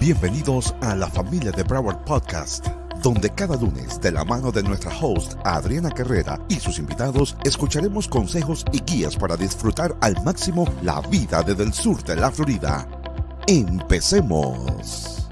Bienvenidos a la familia de Broward Podcast, donde cada lunes, de la mano de nuestra host Adriana Carrera y sus invitados, escucharemos consejos y guías para disfrutar al máximo la vida desde el sur de la Florida. ¡Empecemos!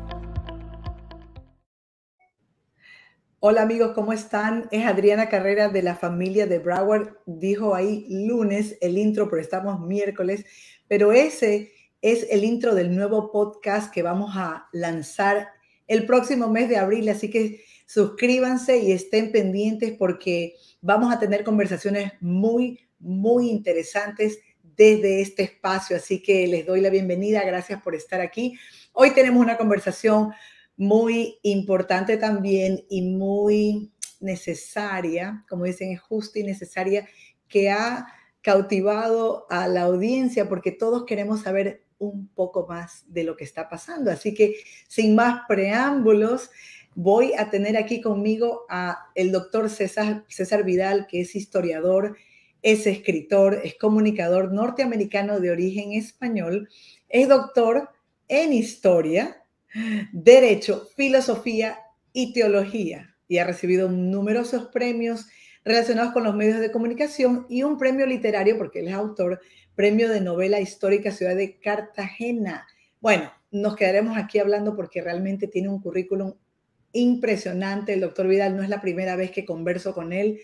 Hola amigos, ¿cómo están? Es Adriana Carrera de la familia de Broward. Dijo ahí lunes el intro, pero estamos miércoles. Pero ese es el intro del nuevo podcast que vamos a lanzar el próximo mes de abril. Así que suscríbanse y estén pendientes porque vamos a tener conversaciones muy interesantes desde este espacio. Así que les doy la bienvenida. Gracias por estar aquí. Hoy tenemos una conversación muy importante también y muy necesaria, como dicen, es justa y necesaria, que ha cautivado a la audiencia porque todos queremos saber un poco más de lo que está pasando. Así que, sin más preámbulos, voy a tener aquí conmigo a el doctor César Vidal, que es historiador, es escritor, es comunicador norteamericano de origen español, es doctor en historia, Derecho, Filosofía y Teología, y ha recibido numerosos premios relacionados con los medios de comunicación y un premio literario, porque él es autor, premio de novela histórica Ciudad de Cartagena. Bueno, nos quedaremos aquí hablando porque realmente tiene un currículum impresionante. El doctor Vidal, no es la primera vez que converso con él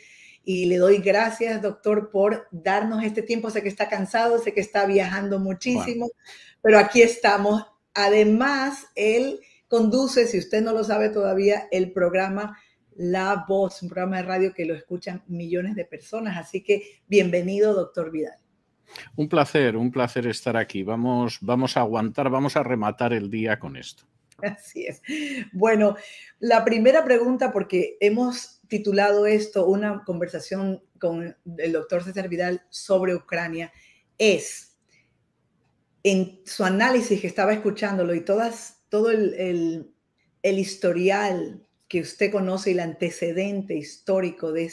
y le doy gracias, doctor, por darnos este tiempo. Sé que está cansado, sé que está viajando muchísimo, pero aquí estamos. Además, él conduce, si usted no lo sabe todavía, el programa La Voz, un programa de radio que lo escuchan millones de personas. Así que bienvenido, doctor Vidal. Un placer estar aquí. Vamos a aguantar, vamos a rematar el día con esto. Así es. Bueno, la primera pregunta, porque hemos titulado esto una conversación con el doctor César Vidal sobre Ucrania, es, en su análisis que estaba escuchándolo y todo el historial que usted conoce y el antecedente histórico de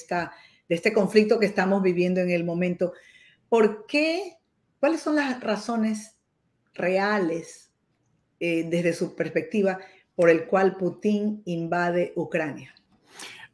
este conflicto que estamos viviendo en el momento, ¿por qué? ¿Cuáles son las razones reales desde su perspectiva por el cual Putin invade Ucrania?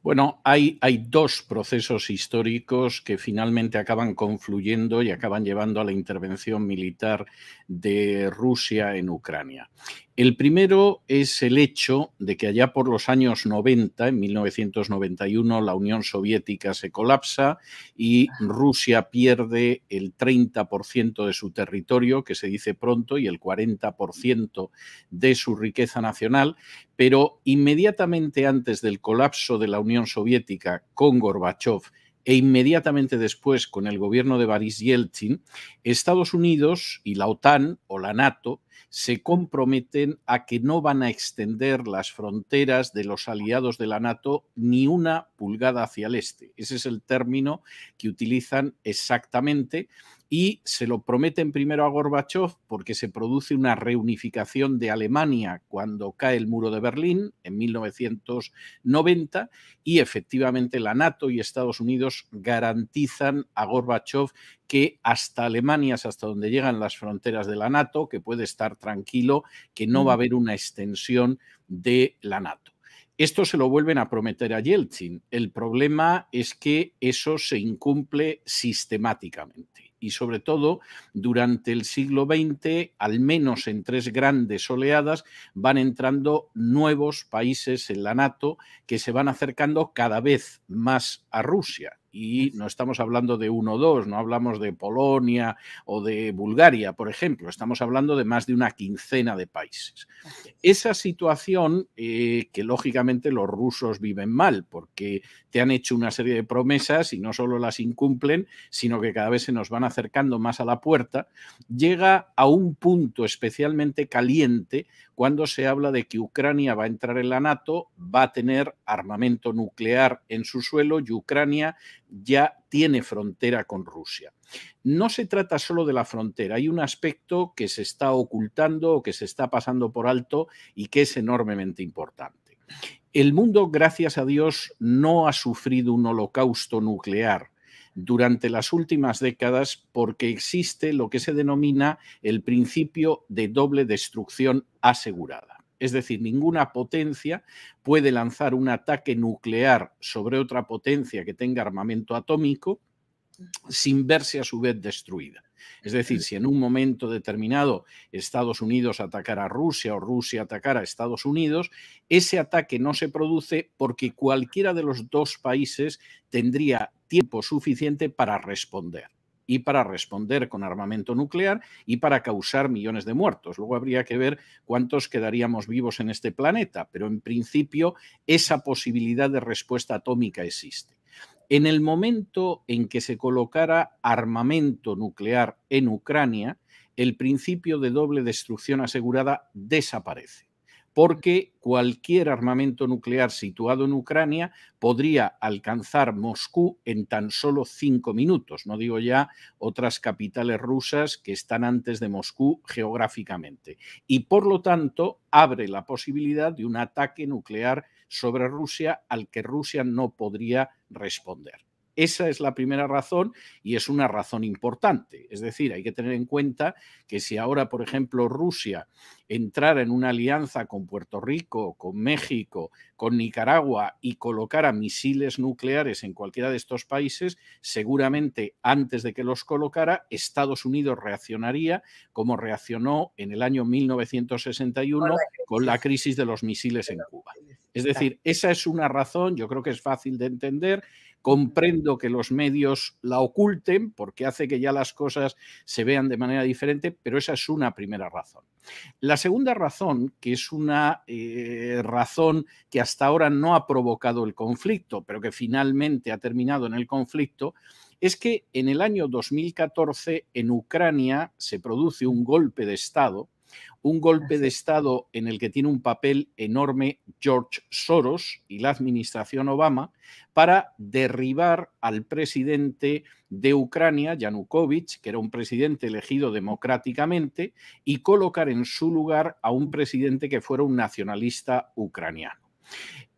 Bueno, hay dos procesos históricos que finalmente acaban confluyendo y acaban llevando a la intervención militar de Rusia en Ucrania. El primero es el hecho de que allá por los años 90, en 1991, la Unión Soviética se colapsa y Rusia pierde el 30% de su territorio, que se dice pronto, y el 40% de su riqueza nacional, pero inmediatamente antes del colapso de la Unión Soviética con Gorbachov e inmediatamente después con el gobierno de Boris Yeltsin, Estados Unidos y la OTAN o la NATO se comprometen a que no van a extender las fronteras de los aliados de la NATO ni una pulgada hacia el este. Ese es el término que utilizan exactamente y se lo prometen primero a Gorbachov porque se produce una reunificación de Alemania cuando cae el muro de Berlín en 1990 y efectivamente la NATO y Estados Unidos garantizan a Gorbachov que hasta Alemania es hasta donde llegan las fronteras de la NATO, que puede estar tranquilo, que no va a haber una extensión de la NATO. Esto se lo vuelven a prometer a Yeltsin. El problema es que eso se incumple sistemáticamente. Y sobre todo, durante el siglo XX, al menos en 3 grandes oleadas, van entrando nuevos países en la NATO que se van acercando cada vez más a Rusia. Y no estamos hablando de 1 o 2, no hablamos de Polonia o de Bulgaria, por ejemplo. Estamos hablando de más de una quincena de países. Esa situación que lógicamente los rusos viven mal porque te han hecho una serie de promesas y no solo las incumplen, sino que cada vez se nos van acercando más a la puerta, llega a un punto especialmente caliente cuando se habla de que Ucrania va a entrar en la NATO, va a tener armamento nuclear en su suelo y Ucrania ya tiene frontera con Rusia. No se trata solo de la frontera, hay un aspecto que se está ocultando o que se está pasando por alto y que es enormemente importante. El mundo, gracias a Dios, no ha sufrido un holocausto nuclear durante las últimas décadas porque existe lo que se denomina el principio de doble destrucción asegurada. Es decir, ninguna potencia puede lanzar un ataque nuclear sobre otra potencia que tenga armamento atómico sin verse a su vez destruida. Es decir, si en un momento determinado Estados Unidos atacara a Rusia o Rusia atacara a Estados Unidos, ese ataque no se produce porque cualquiera de los dos países tendría tiempo suficiente para responder. Y para responder con armamento nuclear y para causar millones de muertos. Luego habría que ver cuántos quedaríamos vivos en este planeta, pero en principio esa posibilidad de respuesta atómica existe. En el momento en que se colocara armamento nuclear en Ucrania, el principio de doble destrucción asegurada desaparece, porque cualquier armamento nuclear situado en Ucrania podría alcanzar Moscú en tan solo 5 minutos. No digo ya otras capitales rusas que están antes de Moscú geográficamente. Y por lo tanto abre la posibilidad de un ataque nuclear sobre Rusia al que Rusia no podría responder. Esa es la primera razón y es una razón importante. Es decir, hay que tener en cuenta que si ahora, por ejemplo, Rusia entrara en una alianza con Puerto Rico, con México, con Nicaragua y colocara misiles nucleares en cualquiera de estos países, seguramente antes de que los colocara, Estados Unidos reaccionaría como reaccionó en el año 1961 con la crisis de los misiles en Cuba. Es decir, esa es una razón, yo creo que es fácil de entender. Comprendo que los medios la oculten porque hace que ya las cosas se vean de manera diferente, pero esa es una primera razón. La segunda razón, que es una razón que hasta ahora no ha provocado el conflicto, pero que finalmente ha terminado en el conflicto, es que en el año 2014 en Ucrania se produce un golpe de Estado en el que tiene un papel enorme George Soros y la administración Obama para derribar al presidente de Ucrania, Yanukovych, que era un presidente elegido democráticamente, y colocar en su lugar a un presidente que fuera un nacionalista ucraniano.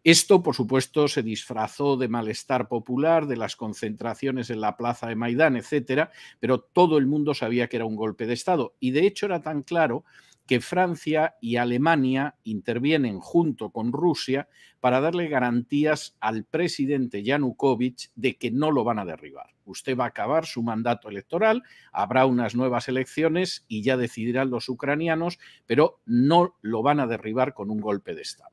Esto, por supuesto, se disfrazó de malestar popular, de las concentraciones en la plaza de Maidán, etcétera, pero todo el mundo sabía que era un golpe de Estado. Y de hecho era tan claro que Francia y Alemania intervienen junto con Rusia para darle garantías al presidente Yanukovych de que no lo van a derribar. Usted va a acabar su mandato electoral, habrá unas nuevas elecciones y ya decidirán los ucranianos, pero no lo van a derribar con un golpe de Estado.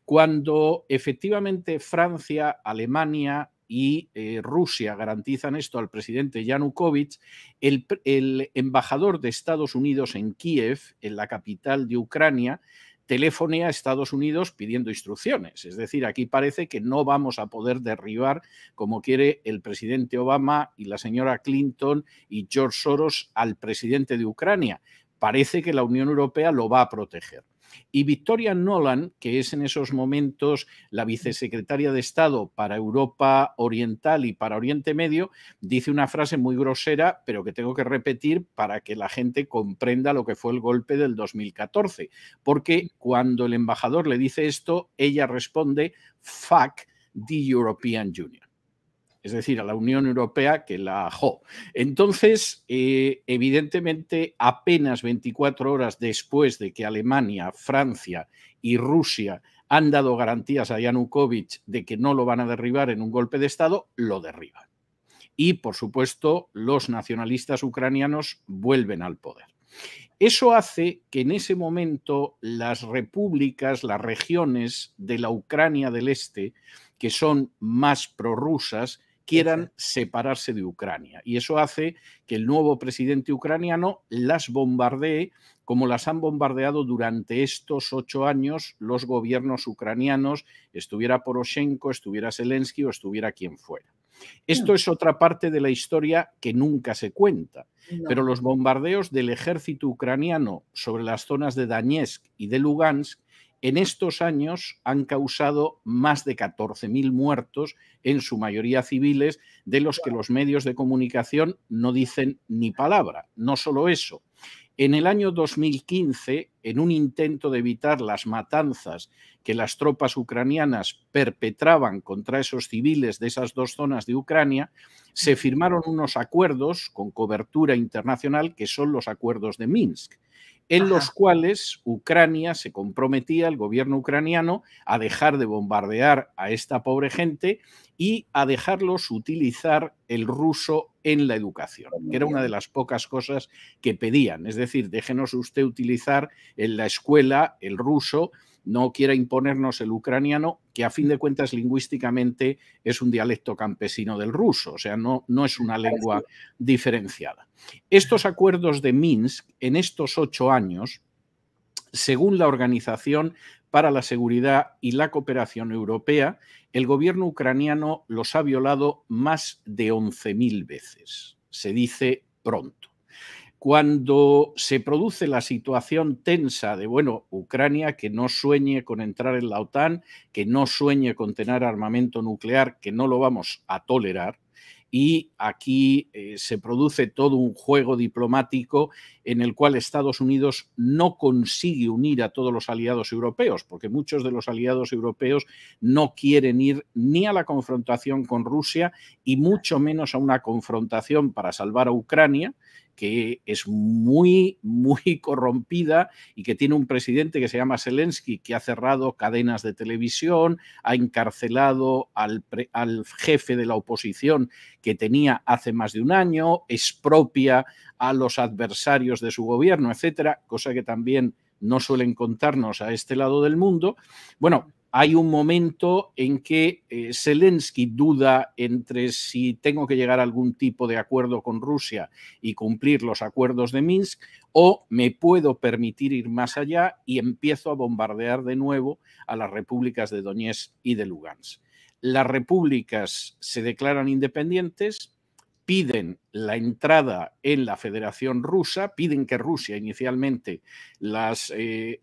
Cuando efectivamente Francia, Alemania y Rusia garantizan esto al presidente Yanukovych, el embajador de Estados Unidos en Kiev, en la capital de Ucrania, telefonea a Estados Unidos pidiendo instrucciones. Es decir, aquí parece que no vamos a poder derribar, como quiere el presidente Obama y la señora Clinton y George Soros, al presidente de Ucrania. Parece que la Unión Europea lo va a proteger. Y Victoria Nuland, que es en esos momentos la vicesecretaria de Estado para Europa Oriental y para Oriente Medio, dice una frase muy grosera, pero que tengo que repetir para que la gente comprenda lo que fue el golpe del 2014. Porque cuando el embajador le dice esto, ella responde, "Fuck the European Union". Es decir, a la Unión Europea que la ajó. Entonces, evidentemente, apenas 24 horas después de que Alemania, Francia y Rusia han dado garantías a Yanukovych de que no lo van a derribar en un golpe de Estado, lo derriban. Y, por supuesto, los nacionalistas ucranianos vuelven al poder. Eso hace que en ese momento las repúblicas, las regiones de la Ucrania del Este, que son más prorrusas, quieran separarse de Ucrania. Y eso hace que el nuevo presidente ucraniano las bombardee como las han bombardeado durante estos 8 años los gobiernos ucranianos, estuviera Poroshenko, estuviera Zelensky o estuviera quien fuera. Esto es otra parte de la historia que nunca se cuenta, pero los bombardeos del ejército ucraniano sobre las zonas de Donetsk y de Lugansk en estos años han causado más de 14.000 muertos, en su mayoría civiles, de los que los medios de comunicación no dicen ni palabra. No solo eso. En el año 2015, en un intento de evitar las matanzas que las tropas ucranianas perpetraban contra esos civiles de esas dos zonas de Ucrania, se firmaron unos acuerdos con cobertura internacional que son los acuerdos de Minsk. en los cuales Ucrania se comprometía, el gobierno ucraniano, a dejar de bombardear a esta pobre gente y a dejarlos utilizar el ruso en la educación, que era una de las pocas cosas que pedían. Es decir, déjenos usted utilizar en la escuela el ruso, no quiera imponernos el ucraniano, que a fin de cuentas lingüísticamente es un dialecto campesino del ruso, o sea, no es una lengua diferenciada. Estos acuerdos de Minsk, en estos 8 años, según la Organización para la Seguridad y la Cooperación Europea, el gobierno ucraniano los ha violado más de 11.000 veces. Se dice pronto. Cuando se produce la situación tensa de, bueno, Ucrania que no sueñe con entrar en la OTAN, que no sueñe con tener armamento nuclear, que no lo vamos a tolerar, y aquí se produce todo un juego diplomático en el cual Estados Unidos no consigue unir a todos los aliados europeos, porque muchos de los aliados europeos no quieren ir ni a la confrontación con Rusia y mucho menos a una confrontación para salvar a Ucrania, que es muy corrompida y que tiene un presidente que se llama Zelensky, que ha cerrado cadenas de televisión, ha encarcelado al jefe de la oposición que tenía hace más de un año, expropia a los adversarios de su gobierno, etcétera, cosa que también no suelen contarnos a este lado del mundo. Bueno, hay un momento en que Zelensky duda entre si tengo que llegar a algún tipo de acuerdo con Rusia y cumplir los acuerdos de Minsk o me puedo permitir ir más allá y empiezo a bombardear de nuevo a las repúblicas de Donetsk y de Lugansk. Las repúblicas se declaran independientes, piden la entrada en la Federación Rusa, piden que Rusia inicialmente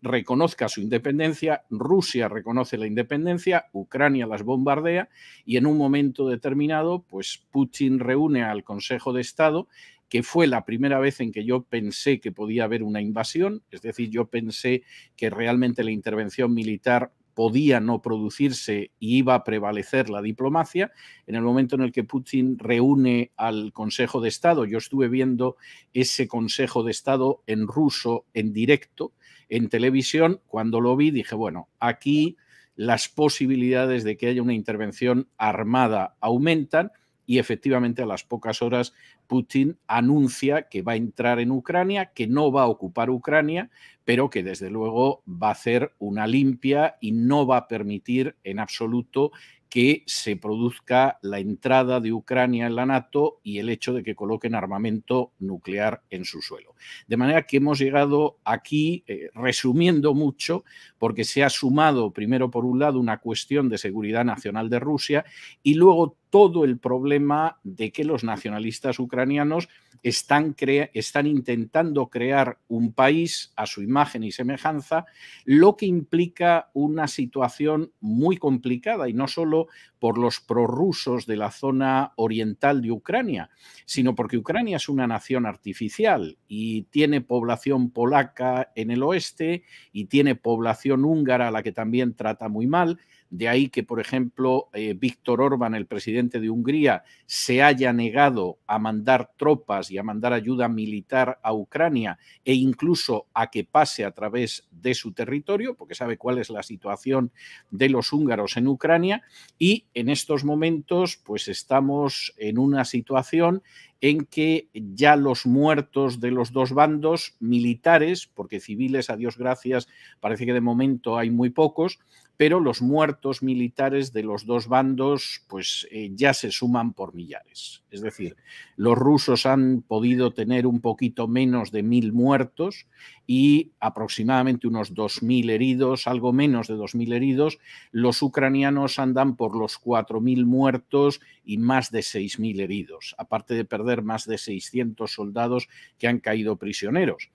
reconozca su independencia, Rusia reconoce la independencia, Ucrania las bombardea y en un momento determinado, pues Putin reúne al Consejo de Estado, que fue la primera vez en que yo pensé que podía haber una invasión, es decir, yo pensé que realmente la intervención militar podía no producirse y iba a prevalecer la diplomacia. En el momento en el que Putin reúne al Consejo de Estado, yo estuve viendo ese Consejo de Estado en ruso, en directo, en televisión, cuando lo vi dije, bueno, aquí las posibilidades de que haya una intervención armada aumentan y efectivamente a las pocas horas Putin anuncia que va a entrar en Ucrania, que no va a ocupar Ucrania, pero que desde luego va a hacer una limpia y no va a permitir en absoluto que se produzca la entrada de Ucrania en la NATO y el hecho de que coloquen armamento nuclear en su suelo. De manera que hemos llegado aquí, resumiendo mucho, porque se ha sumado primero por un lado una cuestión de seguridad nacional de Rusia y luego todo el problema de que los nacionalistas ucranianos están intentando crear un país a su imagen y semejanza, lo que implica una situación muy complicada y no solo por los prorrusos de la zona oriental de Ucrania, sino porque Ucrania es una nación artificial y tiene población polaca en el oeste y tiene población húngara a la que también trata muy mal. De ahí que, por ejemplo, Viktor Orbán, el presidente de Hungría, se haya negado a mandar tropas y a mandar ayuda militar a Ucrania e incluso a que pase a través de su territorio, porque sabe cuál es la situación de los húngaros en Ucrania. Y en estos momentos, pues estamos en una situación en que ya los muertos de los dos bandos militares, porque civiles, a Dios gracias, parece que de momento hay muy pocos, pero los muertos militares de los dos bandos pues ya se suman por millares. Es decir, los rusos han podido tener un poquito menos de 1.000 muertos y aproximadamente unos 2.000 heridos, algo menos de 2.000 heridos. Los ucranianos andan por los 4.000 muertos y más de 6.000 heridos, aparte de perder más de 600 soldados que han caído prisioneros.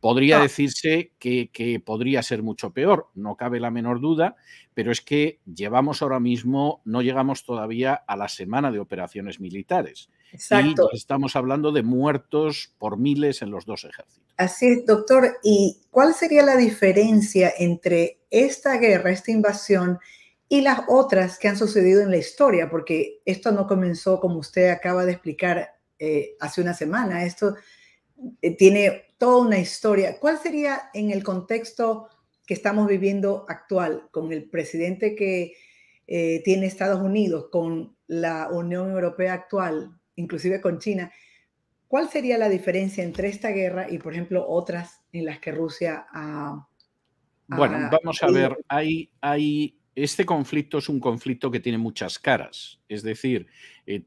Podría decirse que podría ser mucho peor, no cabe la menor duda, pero es que llevamos ahora mismo, no llegamos todavía a la semana de operaciones militares. Exacto. Y estamos hablando de muertos por miles en los dos ejércitos. Así es, doctor. ¿Y cuál sería la diferencia entre esta guerra, esta invasión y las otras que han sucedido en la historia? Porque esto no comenzó, como usted acaba de explicar, hace una semana. Esto tiene toda una historia. ¿Cuál sería en el contexto que estamos viviendo actual, con el presidente que tiene Estados Unidos, con la Unión Europea actual, inclusive con China? ¿Cuál sería la diferencia entre esta guerra y, por ejemplo, otras en las que Rusia Bueno, vamos a ver, este conflicto es un conflicto que tiene muchas caras. Es decir,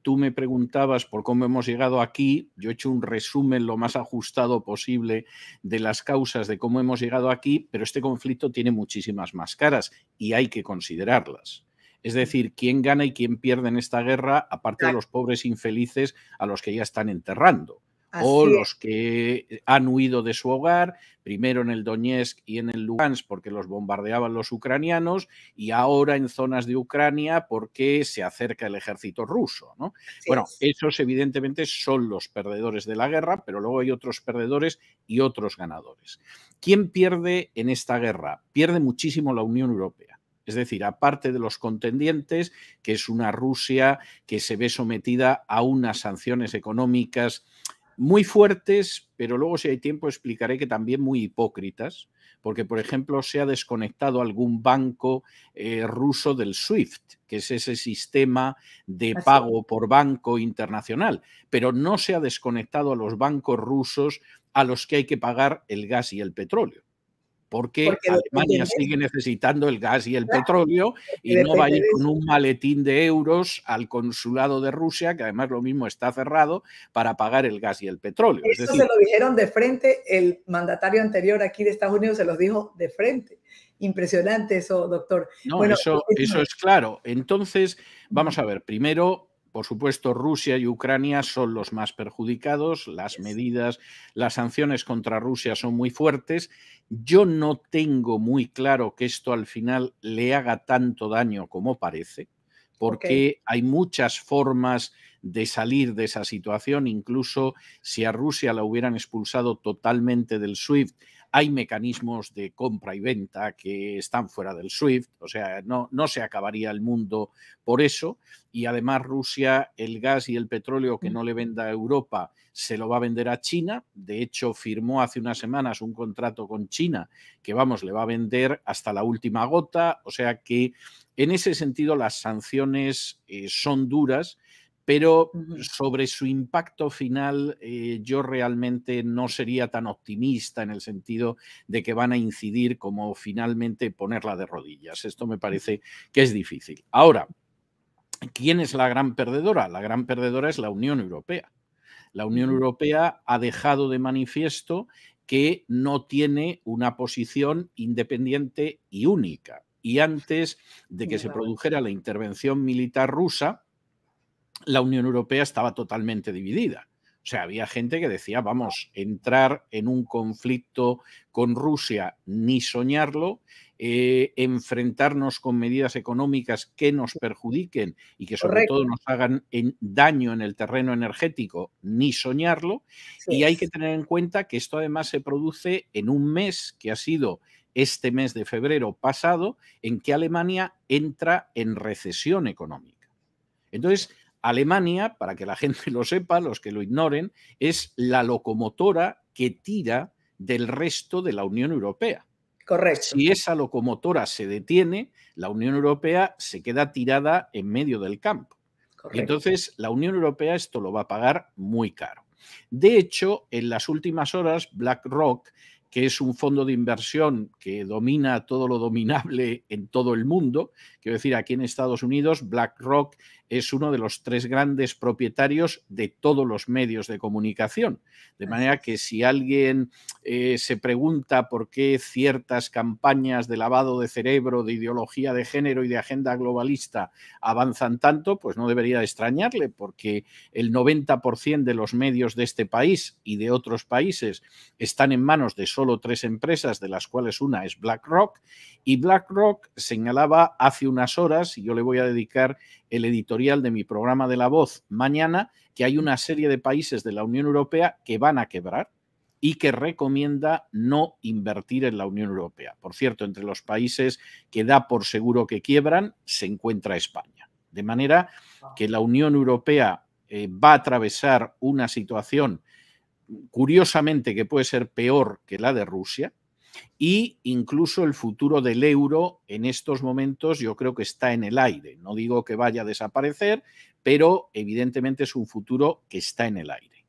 tú me preguntabas por cómo hemos llegado aquí, yo he hecho un resumen lo más ajustado posible de las causas de cómo hemos llegado aquí, pero este conflicto tiene muchísimas más caras y hay que considerarlas. Es decir, quién gana y quién pierde en esta guerra, aparte de los pobres infelices a los que ya están enterrando. O los que han huido de su hogar, primero en el Donetsk y en el Lugansk porque los bombardeaban los ucranianos y ahora en zonas de Ucrania porque se acerca el ejército ruso, ¿no? Bueno, esos evidentemente son los perdedores de la guerra, pero luego hay otros perdedores y otros ganadores. ¿Quién pierde en esta guerra? Pierde muchísimo la Unión Europea. Es decir, aparte de los contendientes, que es una Rusia que se ve sometida a unas sanciones económicas muy fuertes, pero luego si hay tiempo explicaré que también muy hipócritas, porque por ejemplo se ha desconectado algún banco ruso del SWIFT, que es ese sistema de pago por banco internacional, pero no se ha desconectado a los bancos rusos a los que hay que pagar el gas y el petróleo. Porque Alemania sigue necesitando el gas y el petróleo y no va a ir con un maletín de euros al consulado de Rusia, que además lo mismo está cerrado, para pagar el gas y el petróleo. Eso se lo dijeron de frente, el mandatario anterior aquí de Estados Unidos se los dijo de frente. Impresionante eso, doctor. No, bueno, eso es claro. Entonces, vamos a ver, primero, por supuesto, Rusia y Ucrania son los más perjudicados, las medidas, las sanciones contra Rusia son muy fuertes. Yo no tengo muy claro que esto al final le haga tanto daño como parece, porque hay muchas formas de salir de esa situación, incluso si a Rusia la hubieran expulsado totalmente del SWIFT, hay mecanismos de compra y venta que están fuera del SWIFT, o sea, no se acabaría el mundo por eso, y además Rusia el gas y el petróleo que no le venda a Europa se lo va a vender a China. De hecho, firmó hace unas semanas un contrato con China que, vamos, le va a vender hasta la última gota, o sea que en ese sentido las sanciones son duras, pero sobre su impacto final yo realmente no sería tan optimista en el sentido de que van a incidir como finalmente ponerla de rodillas. Esto me parece que es difícil. Ahora, ¿quién es la gran perdedora? La gran perdedora es la Unión Europea. La Unión Europea ha dejado de manifiesto que no tiene una posición independiente y única. Y antes de que se produjera la intervención militar rusa, la Unión Europea estaba totalmente dividida. O sea, había gente que decía, vamos, entrar en un conflicto con Rusia, ni soñarlo, enfrentarnos con medidas económicas que nos perjudiquen y que sobre todo nos hagan daño en el terreno energético, ni soñarlo. Y hay que tener en cuenta que esto además se produce en un mes que ha sido este mes de febrero pasado, en que Alemania entra en recesión económica. Entonces, Alemania, para que la gente lo sepa, los que lo ignoren, es la locomotora que tira del resto de la Unión Europea. Correcto. Si esa locomotora se detiene, la Unión Europea se queda tirada en medio del campo. Correcto. Y entonces la Unión Europea esto lo va a pagar muy caro. De hecho, en las últimas horas, BlackRock, que es un fondo de inversión que domina todo lo dominable en todo el mundo. Quiero decir, aquí en Estados Unidos, BlackRock es uno de los 3 grandes propietarios de todos los medios de comunicación. De manera que si alguien se pregunta por qué ciertas campañas de lavado de cerebro, de ideología de género y de agenda globalista avanzan tanto, pues no debería extrañarle, porque el 90% de los medios de este país y de otros países están en manos de solo 3 empresas, de las cuales una es BlackRock, y BlackRock señalaba hace unas horas, y yo le voy a dedicar el editorial de mi programa de La Voz mañana, que hay una serie de países de la Unión Europea que van a quebrar y que recomienda no invertir en la Unión Europea. Por cierto, entre los países que da por seguro que quiebran se encuentra España. De manera que la Unión Europea va a atravesar una situación curiosamente que puede ser peor que la de Rusia, y incluso el futuro del euro en estos momentos yo creo que está en el aire. No digo que vaya a desaparecer, pero evidentemente es un futuro que está en el aire.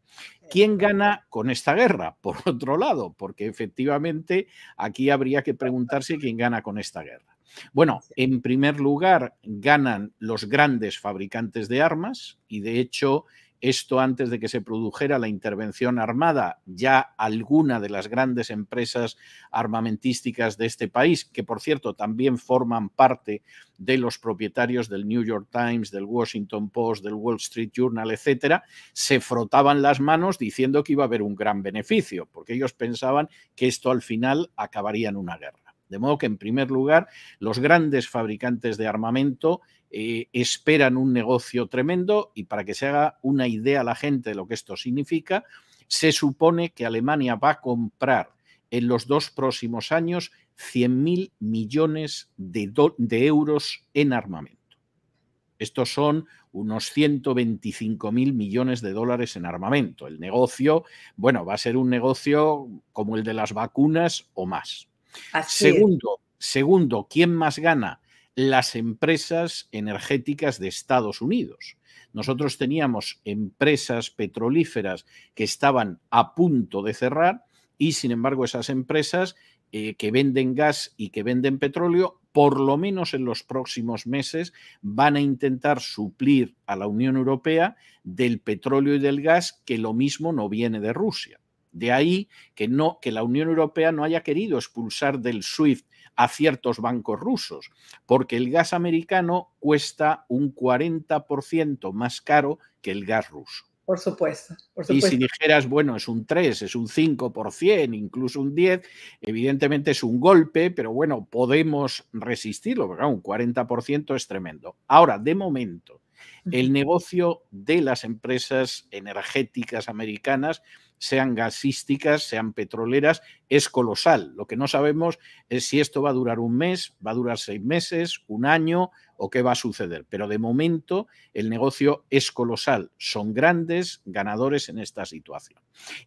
¿Quién gana con esta guerra? Por otro lado, porque efectivamente aquí habría que preguntarse quién gana con esta guerra. Bueno, en primer lugar ganan los grandes fabricantes de armas y de hecho esto antes de que se produjera la intervención armada, ya alguna de las grandes empresas armamentísticas de este país, que por cierto también forman parte de los propietarios del New York Times, del Washington Post, del Wall Street Journal, etcétera, se frotaban las manos diciendo que iba a haber un gran beneficio, porque ellos pensaban que esto al final acabaría en una guerra. De modo que, en primer lugar, los grandes fabricantes de armamento esperan un negocio tremendo y para que se haga una idea a la gente de lo que esto significa, se supone que Alemania va a comprar en los 2 próximos años 100.000 millones de euros en armamento. Estos son unos 125.000 millones de dólares en armamento. El negocio, bueno, va a ser un negocio como el de las vacunas o más. Segundo, ¿quién más gana? Las empresas energéticas de Estados Unidos. Nosotros teníamos empresas petrolíferas que estaban a punto de cerrar y, sin embargo, esas empresas que venden gas y que venden petróleo, por lo menos en los próximos meses, van a intentar suplir a la Unión Europea del petróleo y del gas que lo mismo no viene de Rusia. De ahí que la Unión Europea no haya querido expulsar del SWIFT a ciertos bancos rusos, porque el gas americano cuesta un 40% más caro que el gas ruso. Por supuesto, por Y supuesto. si dijeras, bueno, es un 3, es un 5%, incluso un 10%, evidentemente es un golpe, pero bueno, podemos resistirlo, porque un 40% es tremendo. Ahora, de momento, el negocio de las empresas energéticas americanas, sean gasísticas, sean petroleras, es colosal. Lo que no sabemos es si esto va a durar un mes, va a durar 6 meses, un año o qué va a suceder. Pero de momento el negocio es colosal. Son grandes ganadores en esta situación.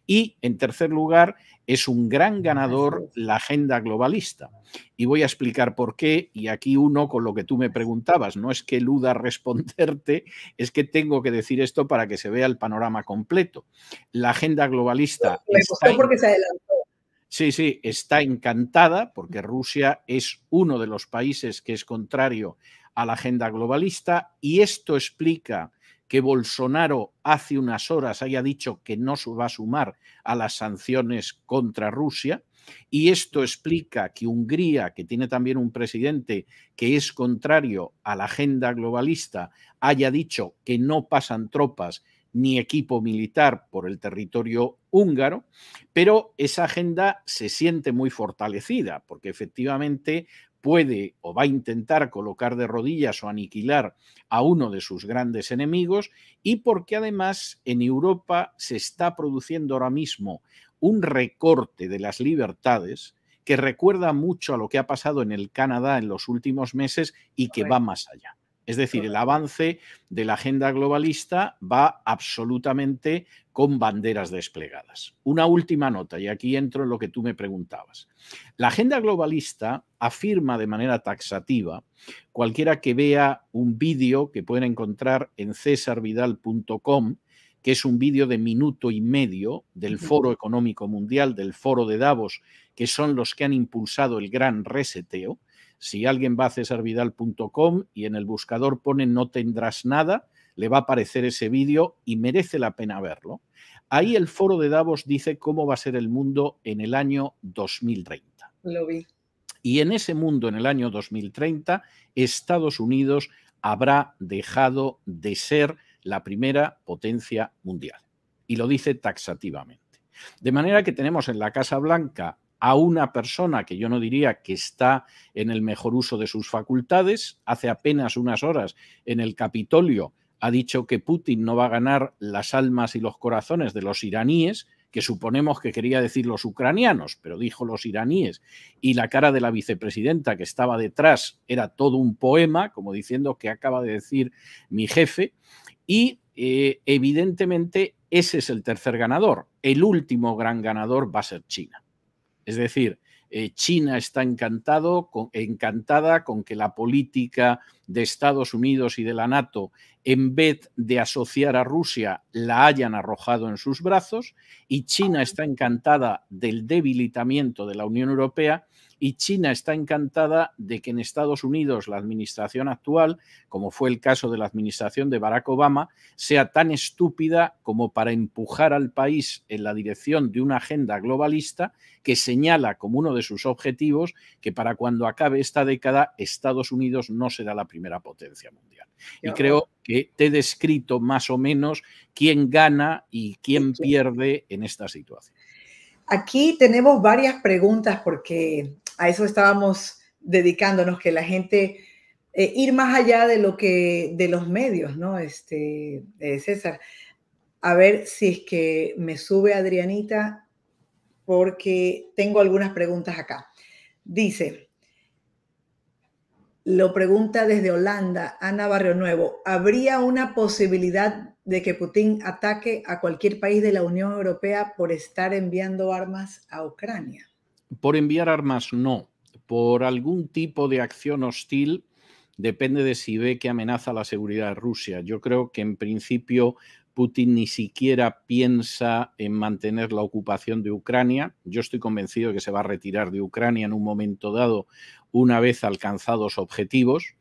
Y en tercer lugar, es un gran ganador la agenda globalista. Y voy a explicar por qué. Y aquí uno con lo que tú me preguntabas, no es que eluda responderte, es que tengo que decir esto para que se vea el panorama completo. La agenda globalista está encantada porque Rusia es uno de los países que es contrario a la agenda globalista y esto explica que Bolsonaro hace unas horas haya dicho que no se va a sumar a las sanciones contra Rusia y esto explica que Hungría, que tiene también un presidente que es contrario a la agenda globalista, haya dicho que no pasan tropas ni equipo militar por el territorio húngaro, pero esa agenda se siente muy fortalecida porque efectivamente puede o va a intentar colocar de rodillas o aniquilar a uno de sus grandes enemigos y porque además en Europa se está produciendo ahora mismo un recorte de las libertades que recuerda mucho a lo que ha pasado en el Canadá en los últimos meses y que va más allá. Es decir, el avance de la agenda globalista va absolutamente con banderas desplegadas. Una última nota, y aquí entro en lo que tú me preguntabas. La agenda globalista afirma de manera taxativa, cualquiera que vea un vídeo que pueden encontrar en cesarvidal.com, que es un vídeo de 1 minuto y medio del Foro Económico Mundial, del Foro de Davos, que son los que han impulsado el gran reseteo. Si alguien va a cesarvidal.com y en el buscador pone no tendrás nada, le va a aparecer ese vídeo y merece la pena verlo. Ahí el Foro de Davos dice cómo va a ser el mundo en el año 2030. Lo vi. Y en ese mundo, en el año 2030, Estados Unidos habrá dejado de ser la primera potencia mundial. Y lo dice taxativamente. De manera que tenemos en la Casa Blanca a una persona que yo no diría que está en el mejor uso de sus facultades. Hace apenas unas horas en el Capitolio ha dicho que Putin no va a ganar las almas y los corazones de los iraníes, que suponemos que quería decir los ucranianos, pero dijo los iraníes, y la cara de la vicepresidenta que estaba detrás era todo un poema, como diciendo que acaba de decir mi jefe, y evidentemente ese es el tercer ganador. El último gran ganador va a ser China. Es decir, China está encantada con que la política de Estados Unidos y de la NATO, en vez de asociar a Rusia, la hayan arrojado en sus brazos, y China está encantada del debilitamiento de la Unión Europea, y China está encantada de que en Estados Unidos la administración actual, como fue el caso de la administración de Barack Obama, sea tan estúpida como para empujar al país en la dirección de una agenda globalista que señala como uno de sus objetivos que para cuando acabe esta década Estados Unidos no será la primera potencia mundial. Y creo que te he descrito más o menos quién gana y quién pierde en esta situación. Aquí tenemos varias preguntas porque a eso estábamos dedicándonos, que la gente ir más allá de lo que de los medios, ¿no? César, a ver si es que me sube Adrianita porque tengo algunas preguntas acá. Dice, lo pregunta desde Holanda, Ana Barrio Nuevo, ¿habría una posibilidad de que Putin ataque a cualquier país de la Unión Europea por estar enviando armas a Ucrania? Por enviar armas, no. Por algún tipo de acción hostil, depende de si ve que amenaza la seguridad de Rusia. Yo creo que en principio Putin ni siquiera piensa en mantener la ocupación de Ucrania. Yo estoy convencido de que se va a retirar de Ucrania en un momento dado, una vez alcanzados objetivos.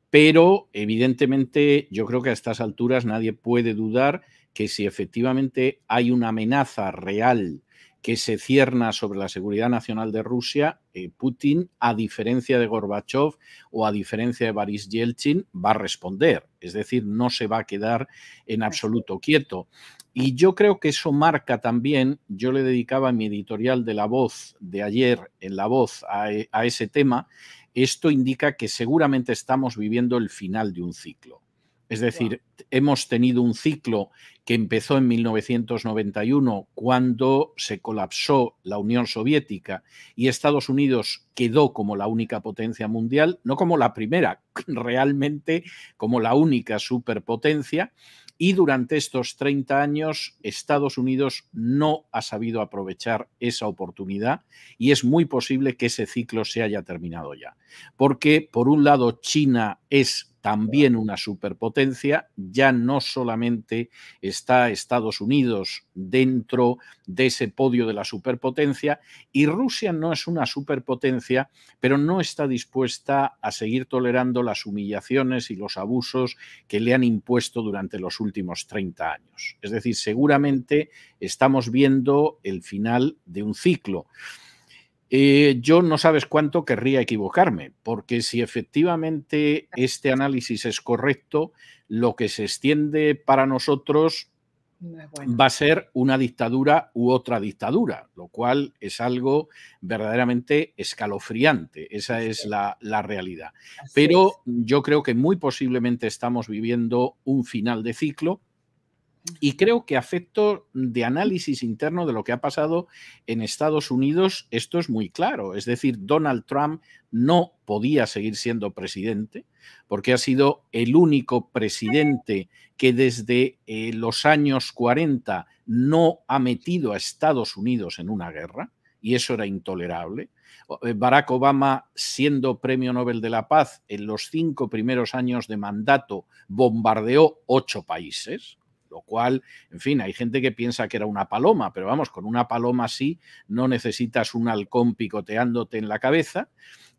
Pero, evidentemente, yo creo que a estas alturas nadie puede dudar que si efectivamente hay una amenaza real que se cierna sobre la seguridad nacional de Rusia, Putin, a diferencia de Gorbachev o a diferencia de Boris Yeltsin, va a responder. Es decir, no se va a quedar en absoluto quieto. Y yo creo que eso marca también, yo le dedicaba mi editorial de La Voz de ayer en La Voz a ese tema. Esto indica que seguramente estamos viviendo el final de un ciclo. Es decir, hemos tenido un ciclo que empezó en 1991, cuando se colapsó la Unión Soviética y Estados Unidos quedó como la única potencia mundial, no como la primera, realmente como la única superpotencia. Y durante estos 30 años, Estados Unidos no ha sabido aprovechar esa oportunidad y es muy posible que ese ciclo se haya terminado ya. Porque, por un lado, China es también una superpotencia, ya no solamente está Estados Unidos dentro de ese podio de la superpotencia, y Rusia no es una superpotencia, pero no está dispuesta a seguir tolerando las humillaciones y los abusos que le han impuesto durante los últimos 30 años. Es decir, seguramente estamos viendo el final de un ciclo. Yo no sabes cuánto querría equivocarme, porque si efectivamente este análisis es correcto, lo que se extiende para nosotros va a ser una dictadura u otra dictadura, lo cual es algo verdaderamente escalofriante. Esa es la realidad. Pero yo creo que muy posiblemente estamos viviendo un final de ciclo. Y creo que a efecto de análisis interno de lo que ha pasado en Estados Unidos, esto es muy claro. Es decir, Donald Trump no podía seguir siendo presidente porque ha sido el único presidente que desde los años 40 no ha metido a Estados Unidos en una guerra, y eso era intolerable. Barack Obama, siendo Premio Nobel de la Paz, en los 5 primeros años de mandato bombardeó 8 países. Lo cual, en fin, hay gente que piensa que era una paloma, pero vamos, con una paloma así no necesitas un halcón picoteándote en la cabeza.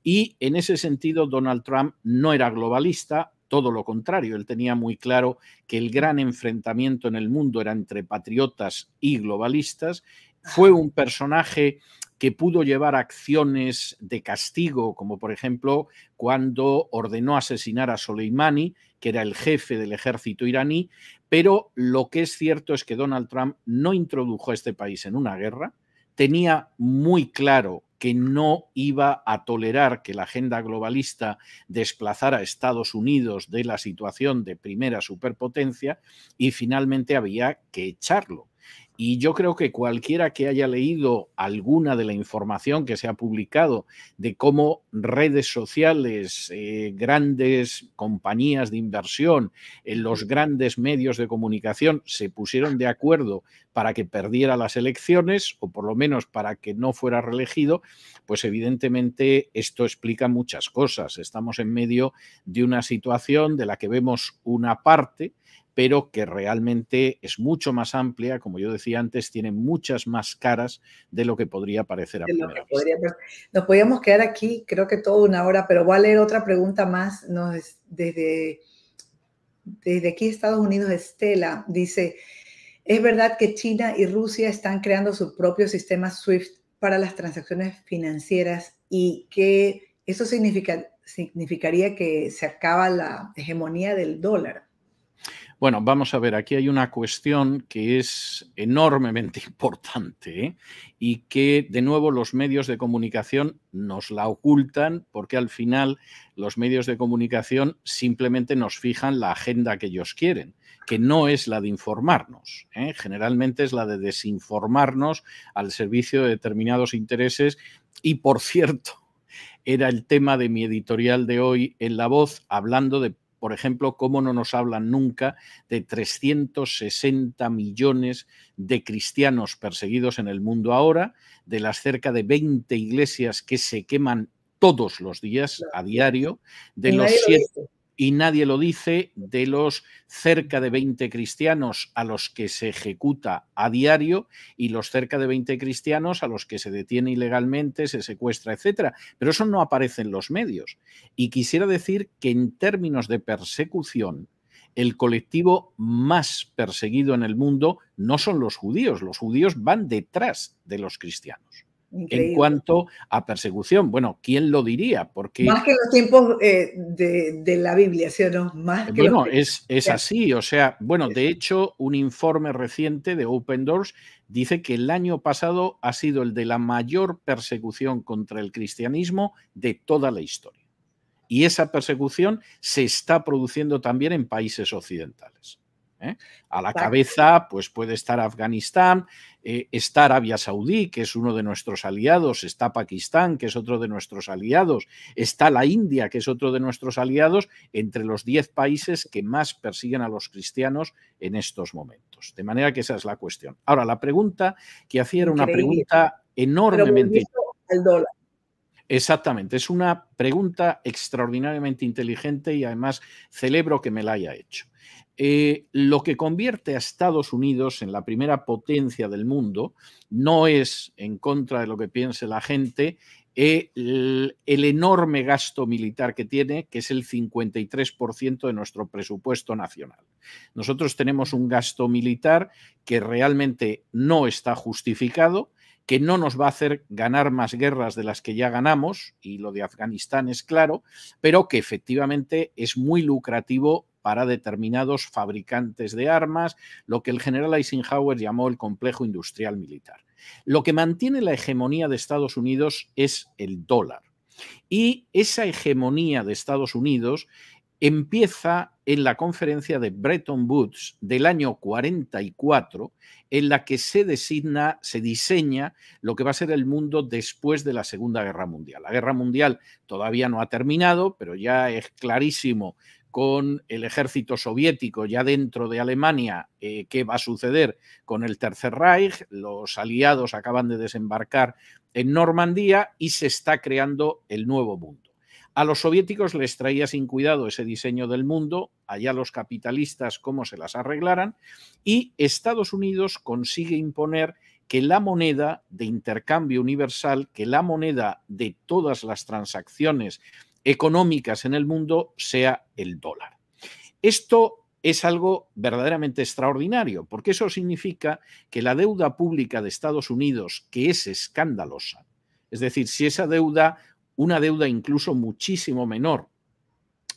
Y en ese sentido, Donald Trump no era globalista, todo lo contrario. Él tenía muy claro que el gran enfrentamiento en el mundo era entre patriotas y globalistas. Fue un personaje que pudo llevar acciones de castigo, como por ejemplo cuando ordenó asesinar a Soleimani, que era el jefe del ejército iraní, pero lo que es cierto es que Donald Trump no introdujo a este país en una guerra, tenía muy claro que no iba a tolerar que la agenda globalista desplazara a Estados Unidos de la situación de primera superpotencia y finalmente había que echarlo. Y yo creo que cualquiera que haya leído alguna de la información que se ha publicado de cómo redes sociales, grandes compañías de inversión, los grandes medios de comunicación se pusieron de acuerdo para que perdiera las elecciones, o por lo menos para que no fuera reelegido, pues evidentemente esto explica muchas cosas. Estamos en medio de una situación de la que vemos una parte, pero que realmente es mucho más amplia, como yo decía antes, tiene muchas más caras de lo que podría parecer a primera vista. Nos podríamos quedar aquí, creo que toda una hora, pero voy a leer otra pregunta más. Desde aquí, Estados Unidos, Estela dice, ¿es verdad que China y Rusia están creando su propio sistema SWIFT para las transacciones financieras y que eso significaría que se acaba la hegemonía del dólar? Bueno, vamos a ver, aquí hay una cuestión que es enormemente importante, y que, de nuevo, los medios de comunicación nos la ocultan, porque al final los medios de comunicación simplemente nos fijan la agenda que ellos quieren, que no es la de informarnos, ¿eh? Generalmente es la de desinformarnos al servicio de determinados intereses. Y, por cierto, era el tema de mi editorial de hoy en La Voz, hablando de, por ejemplo, cómo no nos hablan nunca de 360 millones de cristianos perseguidos en el mundo ahora, de las cerca de 20 iglesias que se queman todos los días, a diario, de los 7... Y nadie lo dice, de los cerca de 20 cristianos a los que se ejecuta a diario y los cerca de 20 cristianos a los que se detiene ilegalmente, se secuestra, etcétera. Pero eso no aparece en los medios. Y quisiera decir que, en términos de persecución, el colectivo más perseguido en el mundo no son los judíos. Los judíos van detrás de los cristianos. Increíble. En cuanto a persecución, bueno, ¿quién lo diría? Porque más que en los tiempos de la Biblia, ¿sí o no? Más que bueno, es así. O sea, bueno, de hecho, un informe reciente de Open Doors dice que el año pasado ha sido el de la mayor persecución contra el cristianismo de toda la historia. Y esa persecución se está produciendo también en países occidentales. A la cabeza, pues puede estar Afganistán, está Arabia Saudí, que es uno de nuestros aliados, está Pakistán, que es otro de nuestros aliados, está la India, que es otro de nuestros aliados, entre los 10 países que más persiguen a los cristianos en estos momentos. De manera que esa es la cuestión. Ahora, la pregunta que hacía era una pregunta enormemente... Al dólar. Exactamente, es una pregunta extraordinariamente inteligente y además celebro que me la haya hecho. Lo que convierte a Estados Unidos en la primera potencia del mundo no es, en contra de lo que piense la gente, el enorme gasto militar que tiene, que es el 53% de nuestro presupuesto nacional. Nosotros tenemos un gasto militar que realmente no está justificado, que no nos va a hacer ganar más guerras de las que ya ganamos, y lo de Afganistán es claro, pero que efectivamente es muy lucrativo para determinados fabricantes de armas, lo que el general Eisenhower llamó el complejo industrial militar. Lo que mantiene la hegemonía de Estados Unidos es el dólar. Y esa hegemonía de Estados Unidos empieza en la conferencia de Bretton Woods del año 44, en la que se diseña lo que va a ser el mundo después de la Segunda Guerra Mundial. La Guerra Mundial todavía no ha terminado, pero ya es clarísimo, con el ejército soviético ya dentro de Alemania, qué va a suceder con el Tercer Reich. Los aliados acaban de desembarcar en Normandía y se está creando el nuevo mundo. A los soviéticos les traía sin cuidado ese diseño del mundo, allá los capitalistas cómo se las arreglaran, y Estados Unidos consigue imponer que la moneda de intercambio universal, que la moneda de todas las transacciones económicas en el mundo sea el dólar. Esto es algo verdaderamente extraordinario, porque eso significa que la deuda pública de Estados Unidos, que es escandalosa, es decir, si esa deuda, una deuda incluso muchísimo menor,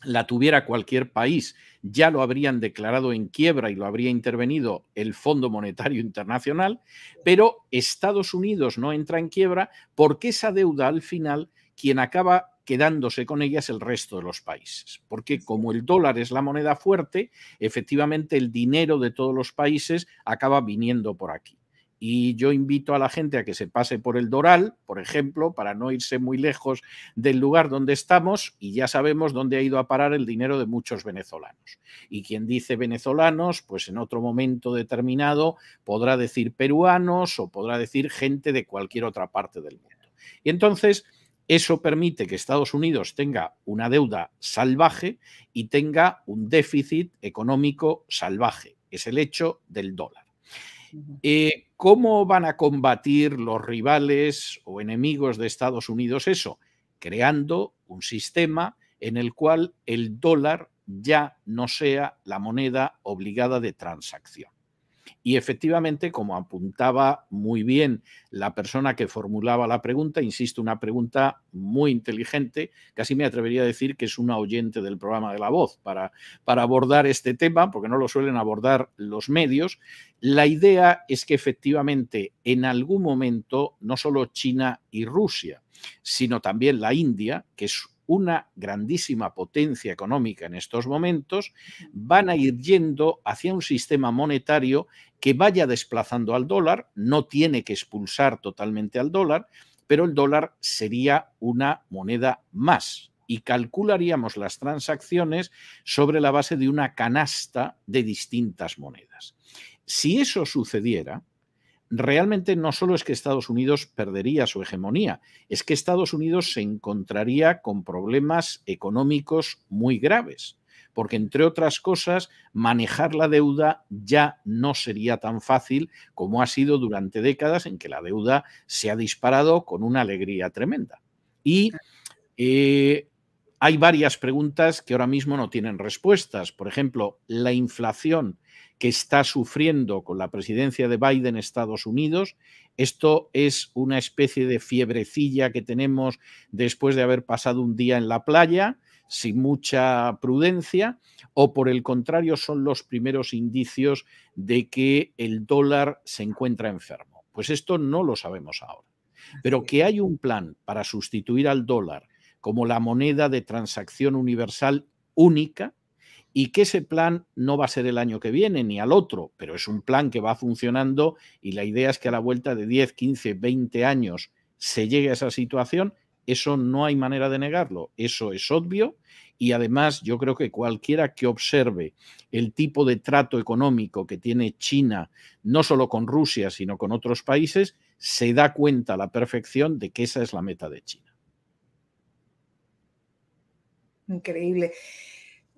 la tuviera cualquier país, ya lo habrían declarado en quiebra y lo habría intervenido el Fondo Monetario Internacional, pero Estados Unidos no entra en quiebra porque esa deuda, al final, quien acaba quedándose con ella es el resto de los países, porque como el dólar es la moneda fuerte, efectivamente el dinero de todos los países acaba viniendo por aquí. Y yo invito a la gente a que se pase por el Doral, por ejemplo, para no irse muy lejos del lugar donde estamos, y ya sabemos dónde ha ido a parar el dinero de muchos venezolanos. Y quien dice venezolanos, pues en otro momento determinado podrá decir peruanos o podrá decir gente de cualquier otra parte del mundo. Y entonces eso permite que Estados Unidos tenga una deuda salvaje y tenga un déficit económico salvaje. Es el hecho del dólar. ¿Cómo van a combatir los rivales o enemigos de Estados Unidos eso? Creando un sistema en el cual el dólar ya no sea la moneda obligada de transacción. Y efectivamente, como apuntaba muy bien la persona que formulaba la pregunta, insisto, una pregunta muy inteligente, casi me atrevería a decir que es una oyente del programa de La Voz para abordar este tema, porque no lo suelen abordar los medios. La idea es que efectivamente en algún momento no solo China y Rusia, sino también la India, que es una grandísima potencia económica en estos momentos, van a ir yendo hacia un sistema monetario que vaya desplazando al dólar, no tiene que expulsar totalmente al dólar, pero el dólar sería una moneda más y calcularíamos las transacciones sobre la base de una canasta de distintas monedas. Si eso sucediera, realmente no solo es que Estados Unidos perdería su hegemonía, es que Estados Unidos se encontraría con problemas económicos muy graves, porque entre otras cosas, manejar la deuda ya no sería tan fácil como ha sido durante décadas en que la deuda se ha disparado con una alegría tremenda. Y hay varias preguntas que ahora mismo no tienen respuestas. Por ejemplo, la inflación que está sufriendo con la presidencia de Biden Estados Unidos. Esto es una especie de fiebrecilla que tenemos después de haber pasado un día en la playa, sin mucha prudencia, o por el contrario son los primeros indicios de que el dólar se encuentra enfermo. Pues esto no lo sabemos ahora. Pero que hay un plan para sustituir al dólar como la moneda de transacción universal única, y que ese plan no va a ser el año que viene ni al otro, pero es un plan que va funcionando y la idea es que a la vuelta de 10, 15, 20 años se llegue a esa situación. Eso no hay manera de negarlo, eso es obvio, y además yo creo que cualquiera que observe el tipo de trato económico que tiene China, no solo con Rusia, sino con otros países, se da cuenta a la perfección de que esa es la meta de China. Increíble.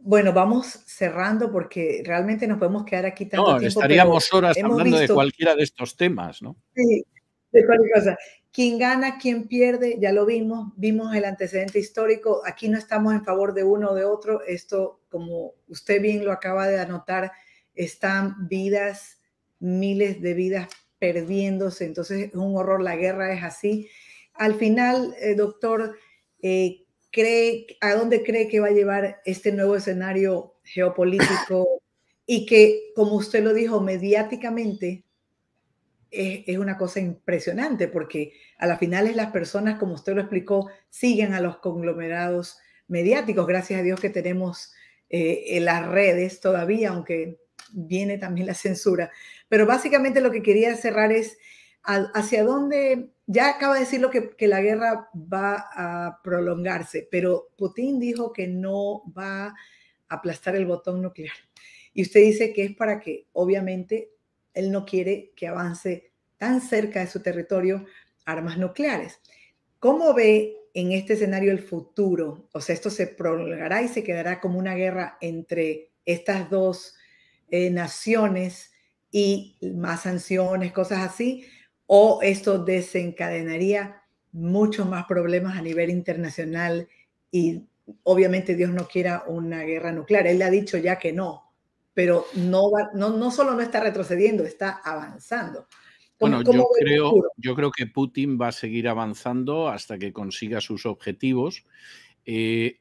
Bueno, vamos cerrando porque realmente nos podemos quedar aquí tanto tiempo. Estaríamos horas hablando de visto, cualquiera de estos temas, ¿no? Sí, de cualquier cosa. Quién gana, quién pierde, ya lo vimos el antecedente histórico. Aquí no estamos en favor de uno o de otro. Esto, como usted bien lo acaba de anotar, están vidas, miles de vidas perdiéndose. Entonces es un horror, la guerra es así. Al final, doctor, ¿a dónde cree que va a llevar este nuevo escenario geopolítico? Y que, como usted lo dijo, mediáticamente es una cosa impresionante, porque a la final las personas, como usted lo explicó, siguen a los conglomerados mediáticos. Gracias a Dios que tenemos en las redes todavía, aunque viene también la censura. Pero básicamente lo que quería cerrar es hacia dónde. Ya acaba de decir que la guerra va a prolongarse, pero Putin dijo que no va a aplastar el botón nuclear. Y usted dice que es para que, obviamente, él no quiere que avance tan cerca de su territorio armas nucleares. ¿Cómo ve en este escenario el futuro? O sea, ¿esto se prolongará y se quedará como una guerra entre estas dos naciones y más sanciones, cosas así? ¿O esto desencadenaría muchos más problemas a nivel internacional y obviamente Dios no quiera una guerra nuclear? Él le ha dicho ya que no, pero no solo no está retrocediendo, está avanzando. Bueno, yo creo que Putin va a seguir avanzando hasta que consiga sus objetivos.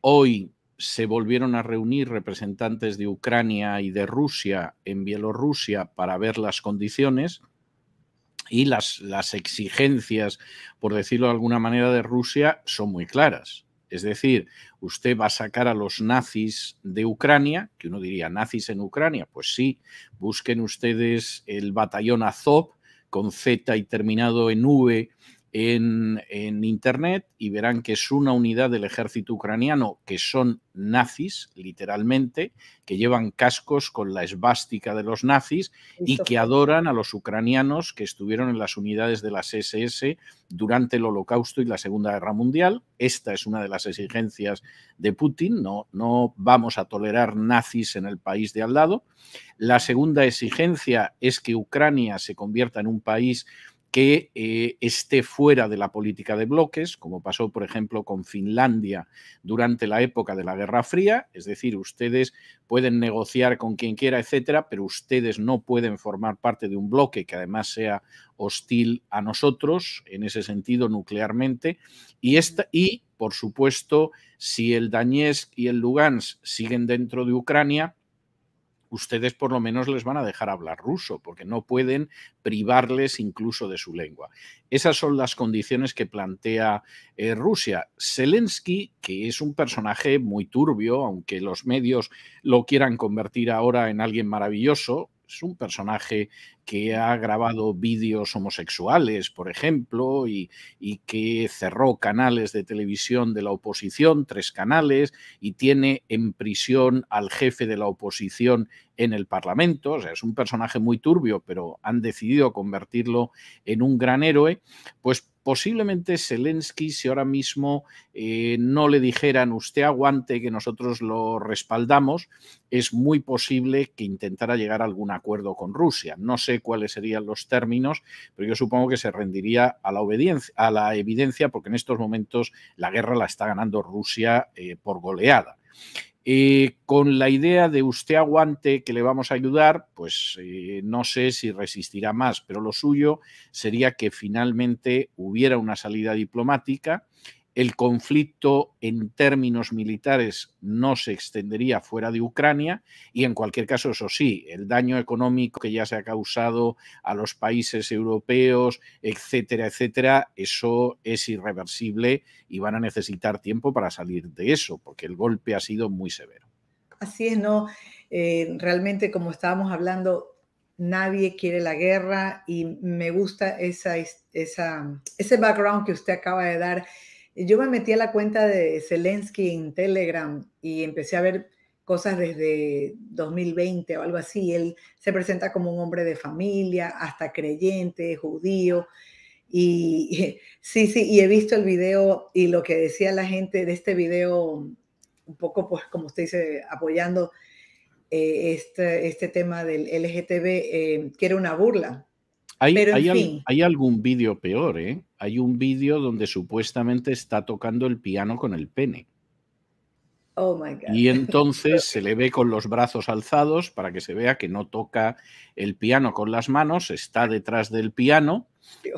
Hoy se volvieron a reunir representantes de Ucrania y de Rusia en Bielorrusia para ver las condiciones y las exigencias, por decirlo de alguna manera, de Rusia son muy claras. Es decir, usted va a sacar a los nazis de Ucrania, que uno diría, ¿nazis en Ucrania? Pues sí, busquen ustedes el batallón Azov, con Z y terminado en V en Internet y verán que es una unidad del ejército ucraniano que son nazis, literalmente, que llevan cascos con la esvástica de los nazis y que adoran a los ucranianos que estuvieron en las unidades de las SS durante el Holocausto y la Segunda Guerra Mundial. Esta es una de las exigencias de Putin, no vamos a tolerar nazis en el país de al lado. La segunda exigencia es que Ucrania se convierta en un país que esté fuera de la política de bloques, como pasó, por ejemplo, con Finlandia durante la época de la Guerra Fría. Es decir, ustedes pueden negociar con quien quiera, etcétera, pero ustedes no pueden formar parte de un bloque que además sea hostil a nosotros, en ese sentido, nuclearmente. Y por supuesto, si el Donetsk y el Lugansk siguen dentro de Ucrania, ustedes por lo menos les van a dejar hablar ruso, porque no pueden privarles incluso de su lengua. Esas son las condiciones que plantea Rusia. Zelensky, que es un personaje muy turbio, aunque los medios lo quieran convertir ahora en alguien maravilloso, es un personaje que ha grabado vídeos homosexuales, por ejemplo, y que cerró canales de televisión de la oposición, 3 canales, y tiene en prisión al jefe de la oposición en el Parlamento. O sea, es un personaje muy turbio, pero han decidido convertirlo en un gran héroe. Pues posiblemente Zelensky, si ahora mismo no le dijeran usted aguante que nosotros lo respaldamos, es muy posible que intentara llegar a algún acuerdo con Rusia. No sé cuáles serían los términos, pero yo supongo que se rendiría a la obediencia, a la evidencia, porque en estos momentos la guerra la está ganando Rusia por goleada. Con la idea de usted aguante que le vamos a ayudar, pues no sé si resistirá más, pero lo suyo sería que finalmente hubiera una salida diplomática. El conflicto en términos militares no se extendería fuera de Ucrania y en cualquier caso, eso sí, el daño económico que ya se ha causado a los países europeos, etcétera, etcétera, eso es irreversible y van a necesitar tiempo para salir de eso, porque el golpe ha sido muy severo. Así es, ¿no? Realmente, como estábamos hablando, nadie quiere la guerra y me gusta ese background que usted acaba de dar. Yo me metí a la cuenta de Zelensky en Telegram y empecé a ver cosas desde 2020 o algo así. Él se presenta como un hombre de familia, hasta creyente, judío. Y sí, y he visto el video y lo que decía la gente de este video, un poco, pues, como usted dice, apoyando este tema del LGTB, que era una burla. Pero en fin. Hay algún vídeo peor, ¿eh? Hay un vídeo donde supuestamente está tocando el piano con el pene. Oh my God. Y entonces se le ve con los brazos alzados para que se vea que no toca el piano con las manos, está detrás del piano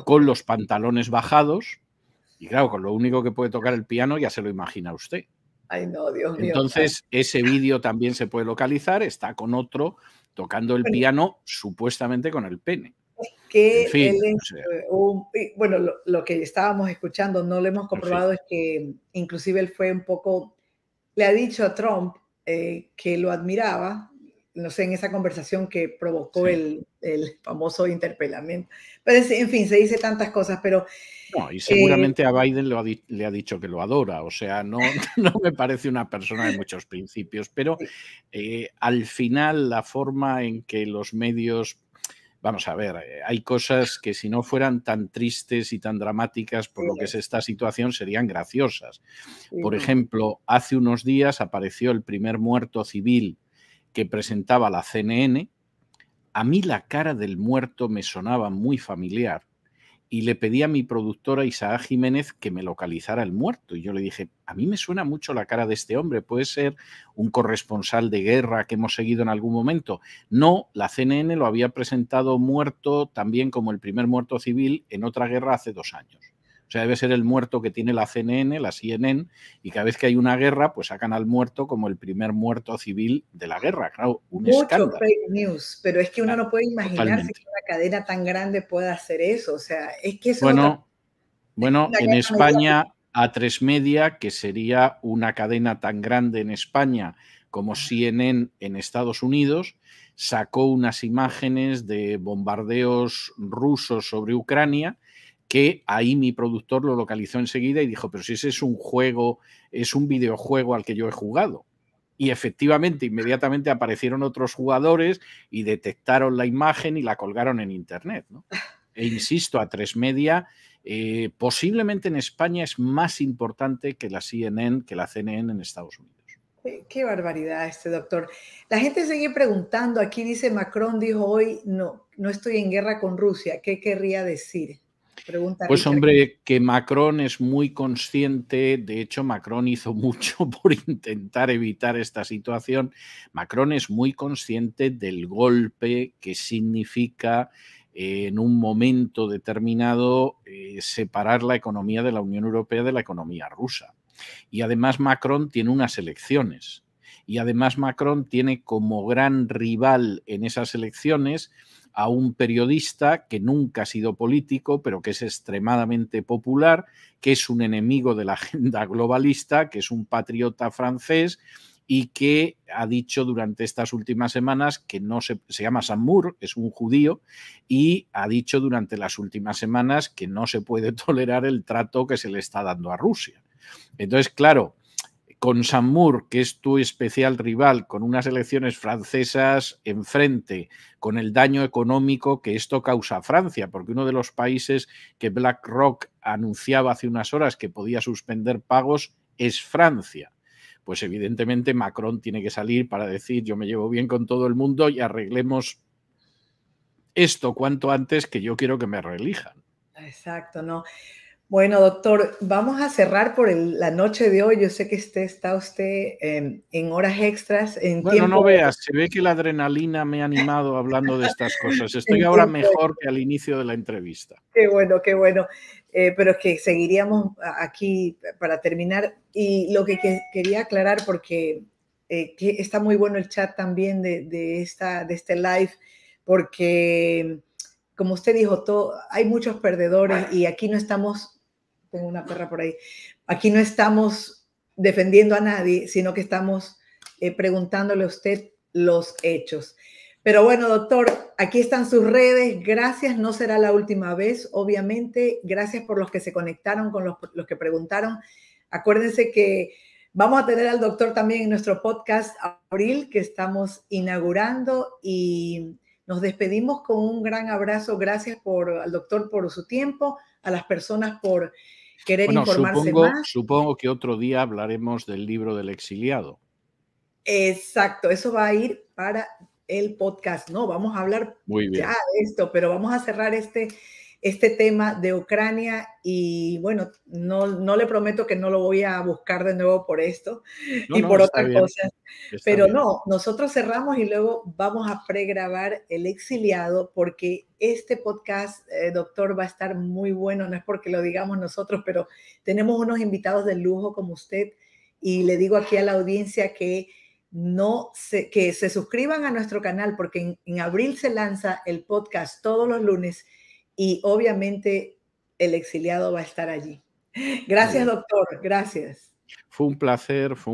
con los pantalones bajados y claro, con lo único que puede tocar el piano ya se lo imagina usted. Ay, no, Dios mío. Entonces ese vídeo también se puede localizar, está con otro tocando el piano supuestamente con el pene. Que en fin, bueno, lo que estábamos escuchando, no lo hemos comprobado, en fin, es que inclusive él fue un poco, le ha dicho a Trump que lo admiraba, no sé, en esa conversación que provocó el famoso interpelamiento. Pero en fin, se dice tantas cosas, pero... No, y seguramente a Biden le ha dicho que lo adora, o sea, no me parece una persona de muchos principios, pero al final la forma en que los medios... Vamos a ver, hay cosas que si no fueran tan tristes y tan dramáticas por lo que es esta situación serían graciosas. Por ejemplo, hace unos días apareció el primer muerto civil que presentaba la CNN. A mí la cara del muerto me sonaba muy familiar y le pedí a mi productora Isaac Jiménez que me localizara el muerto. Y yo le dije, a mí me suena mucho la cara de este hombre, ¿puede ser un corresponsal de guerra que hemos seguido en algún momento? No, la CNN lo había presentado muerto también como el primer muerto civil en otra guerra hace 2 años. O sea, debe ser el muerto que tiene la CNN, la CNN, y cada vez que hay una guerra, pues sacan al muerto como el primer muerto civil de la guerra. Claro, un escándalo. Mucho fake news, pero es que uno no puede imaginarse que una cadena tan grande pueda hacer eso. O sea, es que eso... Bueno, en España, A3 Media, que sería una cadena tan grande en España como CNN en Estados Unidos sacó unas imágenes de bombardeos rusos sobre Ucrania, que ahí mi productor lo localizó enseguida y dijo, pero si ese es un juego, es un videojuego al que yo he jugado. Y efectivamente, inmediatamente aparecieron otros jugadores y detectaron la imagen y la colgaron en Internet, ¿no? E insisto, A3Media posiblemente en España es más importante que la CNN, que la CNN en Estados Unidos. Qué barbaridad doctor. La gente sigue preguntando, aquí dice Macron dijo hoy, no estoy en guerra con Rusia. ¿Qué querría decir? Pregunta pues Richard. Hombre, que Macron es muy consciente, de hecho Macron hizo mucho por intentar evitar esta situación. Macron es muy consciente del golpe que significa en un momento determinado separar la economía de la Unión Europea de la economía rusa. Y además Macron tiene unas elecciones. Y además Macron tiene como gran rival en esas elecciones a un periodista que nunca ha sido político, pero que es extremadamente popular, que es un enemigo de la agenda globalista, que es un patriota francés y que ha dicho durante estas últimas semanas que no se llama Samur, es un judío, y ha dicho durante las últimas semanas que no se puede tolerar el trato que se le está dando a Rusia. Entonces, claro, con Samur, que es tu especial rival, con unas elecciones francesas enfrente, con el daño económico que esto causa a Francia, porque uno de los países que BlackRock anunciaba hace unas horas que podía suspender pagos es Francia. Pues evidentemente Macron tiene que salir para decir yo me llevo bien con todo el mundo y arreglemos esto cuanto antes, que yo quiero que me reelijan. Exacto, ¿no? Bueno, doctor, vamos a cerrar por la noche de hoy. Yo sé que está usted en horas extras. Bueno, no veas, se ve que la adrenalina me ha animado hablando de estas cosas. Estoy ahora mejor que al inicio de la entrevista. Qué bueno, qué bueno. Pero es que seguiríamos aquí para terminar. Y lo que quería aclarar, porque que está muy bueno el chat también de este live, porque como usted dijo, hay muchos perdedores y aquí no estamos... Tengo una perra por ahí. Aquí no estamos defendiendo a nadie, sino que estamos preguntándole a usted los hechos. Pero bueno, doctor, aquí están sus redes. Gracias, no será la última vez, obviamente. Gracias por los que se conectaron, con los que preguntaron. Acuérdense que vamos a tener al doctor también en nuestro podcast Abril, que estamos inaugurando, y nos despedimos con un gran abrazo. Gracias al doctor por su tiempo, a las personas por querer informarse más. Supongo que otro día hablaremos del libro del exiliado. Exacto, eso va a ir para el podcast. No, vamos a hablar ya de esto, pero vamos a cerrar este tema de Ucrania y bueno, no le prometo que no lo voy a buscar de nuevo por esto por otras cosas. Pero no, nosotros cerramos y luego vamos a pregrabar El Exiliado, porque este podcast, doctor, va a estar muy bueno. No es porque lo digamos nosotros, pero tenemos unos invitados de lujo como usted, y le digo aquí a la audiencia que que se suscriban a nuestro canal, porque en abril se lanza el podcast todos los lunes y obviamente El Exiliado va a estar allí. Gracias, doctor. Gracias. Fue un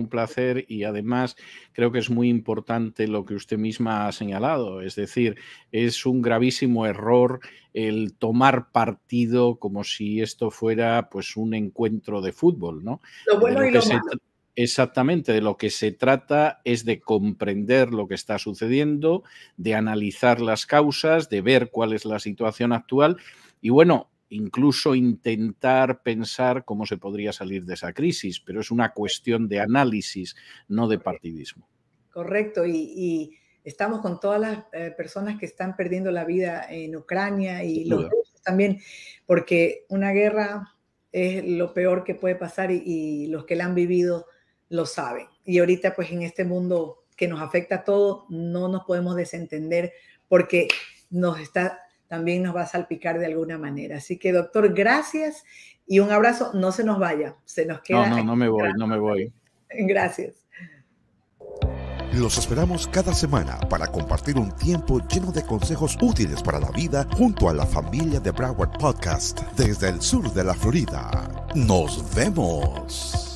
placer y además creo que es muy importante lo que usted misma ha señalado, es decir, es un gravísimo error el tomar partido como si esto fuera pues un encuentro de fútbol, ¿no? Lo bueno y lo malo. Exactamente, de lo que se trata es de comprender lo que está sucediendo, de analizar las causas, de ver cuál es la situación actual y bueno, incluso intentar pensar cómo se podría salir de esa crisis, pero es una cuestión de análisis, no de partidismo. Correcto, y estamos con todas las personas que están perdiendo la vida en Ucrania y los rusos también, porque una guerra es lo peor que puede pasar y los que la han vivido lo saben. Y ahorita pues en este mundo que nos afecta a todos, no nos podemos desentender porque también nos va a salpicar de alguna manera. Así que, doctor, gracias y un abrazo. No se nos vaya, se nos queda. No me voy. Gracias. Los esperamos cada semana para compartir un tiempo lleno de consejos útiles para la vida junto a la familia de Broward Podcast desde el sur de la Florida. ¡Nos vemos!